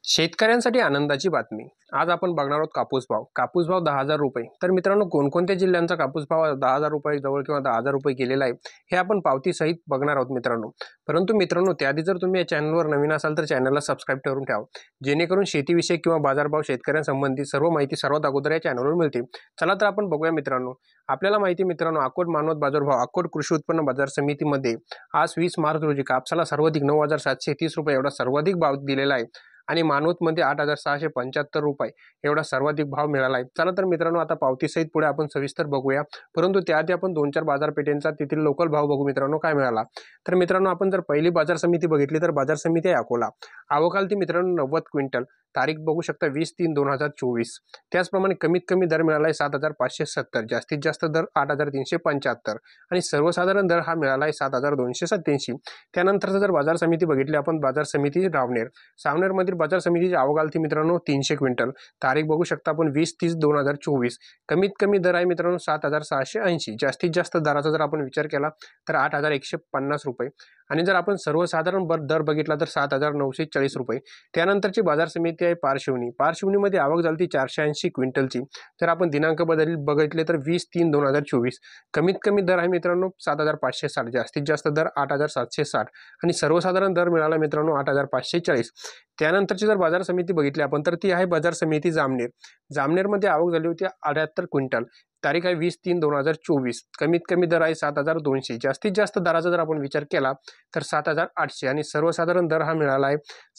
शेतकऱ्यांसाठी आनंदाची बातमी। आज आपण बघणार आहोत कापूस भाव। कापूस भाव 10,000 रुपये। तर मित्रांनो, कोणकोणत्या जिल्ह्यांचा कापूस भाव 10,000 रुपये जवळ किंवा 10,000 रुपये गेलेला आहे, हे आपण पावती सहित बघणार आहोत मित्रांनो। परंतु मित्रांनो, त्याआधी जर तुम्ही या चॅनलवर नवीन असाल तर चॅनलला सबस्क्राईब करून ठेवा, जेणेकरून शेतीविषयक किंवा बाजारभाव शेतकऱ्यांसंबंधी सर्व माहिती सर्वात अगोदर या चॅनलवर मिळते। चला तर आपण बघूया मित्रांनो। आपल्याला माहिती मित्रांनो, अकोट मानवत बाजारभाव अकोट कृषी उत्पन्न बाजार समितीमध्ये आज 20 मार्च रोजी कापसाला सर्वाधिक 9,730 रुपये एवढा सर्वाधिक भाव दिलेला आहे आणि मानवतमध्ये 8,675 रुपये एवढा सर्वाधिक भाव मिळाला आहे। चला तर मित्रांनो, आता पावतीसहित पुढे आपण सविस्तर बघूया, परंतु त्याआधी आपण 2-4 बाजारपेठेंचा तेथील लोकल भाव बघू मित्रांनो काय मिळाला। तर मित्रांनो, आपण जर पहिली बाजार समिती बघितली तर बाजार समिती आहे अकोला। आवक आली ती मित्रांनो 90 क्विंटल। तारीख बघू शकता 20/3/2024। त्याचप्रमाणे कमीत कमी दर मिळाला आहे 7,570, जास्तीत जास्त दर 8,375 आणि सर्वसाधारण दर हा मिळाला आहे 7,287। त्यानंतरचा जर बाजार समिती बघितली आपण, बाजार समिती रावनेर। सावनेरमधील बाजार समितीची आवक आली मित्रांनो 300 क्विंटल। तारीख बघू शकता आपण 20/30/2024। कमीत कमी दर आहे मित्रांनो 7,680, जास्तीत जास्त दराचा जर आपण विचार केला तर 8,150 रुपये आणि जर आपण सर्वसाधारण दर बघितला तर 7,940 रुपये। त्यानंतरची बाजार समिती आहे पारशिवनी। पारशिवनीमध्ये आवक झाली 480 क्विंटलची। जर आपण दिनांक बघितले तर 20/3/2024। कमीत कमी दर आहे मित्रांनो 7,560, जास्तीत जास्त दर 8,760 आणि सर्वसाधारण दर मिळाला मित्रांनो 8,540। त्यानंतरची जर बाजार समिती बघितली आपण तर ती आहे बाजार समिती जामनेर। जामनेरमध्ये आवक झाली होती 78 क्विंटल। तारीख आहे 20/3/2024। कमीत कमी दर आहे 7,200, जास्तीत जास्त दराचा जर आपण विचार केला तर 7,800 आणि सर्वसाधारण दर हा मिळाला आहे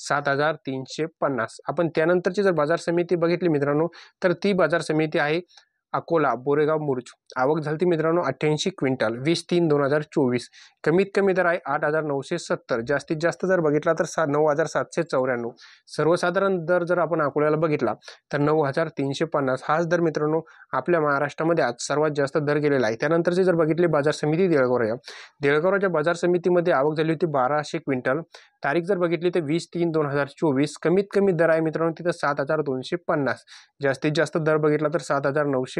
7,350। आपण त्यानंतरची जर बाजार समिती बघितली मित्रांनो तर ती बाजार समिती आहे अकोला बोरेगाव मुरुड। आवक झाली मित्रांनो 88 क्विंटल 20/3/2024। कमीत कमी दर आहे 8,970, जास्तीत जास्त दर बघितला तर 9,794। सर्वसाधारण दर जर आपण अकोल्याला बघितला तर 9,350। हाच दर मित्रांनो आपल्या महाराष्ट्रामध्ये आज सर्वात जास्त दर गेलेला आहे। त्यानंतरची जर बघितली बाजार समिती देळगाव। देळगावच्या बाजार समितीमध्ये आवक झाली होती 1,200 क्विंटल। तारीख जर बघितली तर 20/3/2024। कमीत कमी दर आहे मित्रांनो तिथं 7,250, जास्तीत जास्त दर बघितला तर 7,950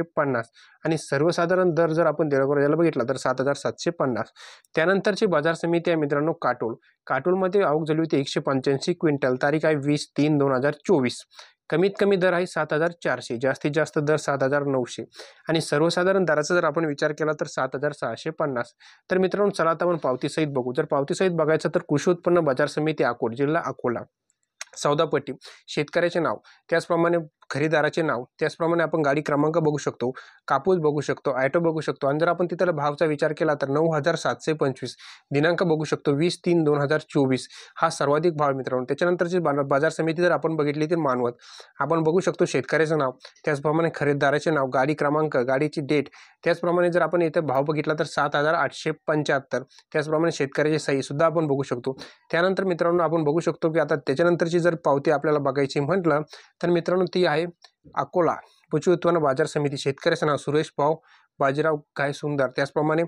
आणि सर्वसाधारण दर जर आपण देळगाव बघितला तर 7,750। त्यानंतरची बाजार समिती आहे मित्रांनो काटोल। काटोलमध्ये आवक झाली होती 185 क्विंटल। तारीख आहे 20/3/2024। कमीत कमी दर आहे 7,400, जास्तीत जास्त दर 7,900 आणि सर्वसाधारण दराचा जर आपण विचार केला तर 7,650। तर मित्रांनो, चला आता आपण पावतीसहित बघू। जर पावतीसहित बघायचं तर कृषी उत्पन्न बाजार समिती अकोट, जिल्हा अकोला। सौदापट्टी, शेतकऱ्याचे नाव, त्याचप्रमाणे खरेदीदाराचे नाव, त्याचप्रमाणे आपण गाडी क्रमांक बघू शकतो, कापूस बघू शकतो, ॲटो बघू शकतो आणि जर आपण तिथला भावचा विचार केला तर 9,725। दिनांक बघू शकतो 20/3/2024। हा सर्वाधिक भाव मित्रांनो। त्याच्यानंतरची बाजार समिती जर आपण बघितली तर मानवत। आपण बघू शकतो शेतकऱ्याचं नाव, त्याचप्रमाणे खरेदीदाराचे नाव, गाडी क्रमांक, गाडीची डेट, त्याचप्रमाणे जर आपण इथे भाव बघितला तर 7,875। त्याचप्रमाणे शेतकऱ्याची सही सुद्धा आपण बघू शकतो। त्यानंतर मित्रांनो आपण बघू शकतो की आता त्याच्यानंतरची जर पावती आपल्याला बघायची म्हटलं तर मित्रांनो ती आहे अकोला कृषी उत्पन्न बाजार समिती। शेतकऱ्याचं नाव सुरेश भाऊ बाजीराव काय सुंदर। त्याचप्रमाणे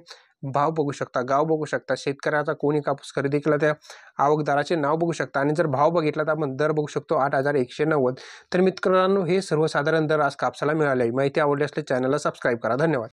भाव बघू शकता, गाव बघू शकता, शेतकऱ्याचा कोणी कापूस खरेदी केला त्या आवकदाराचे नाव बघू शकता आणि जर भाव बघितला तर आपण दर बघू शकतो 8,190। तर मित्रांनो, हे सर्वसाधारण दर आज कापसाला मिळाले आहे। माहिती आवडली असल्यास चॅनलला सबस्क्राईब करा। धन्यवाद।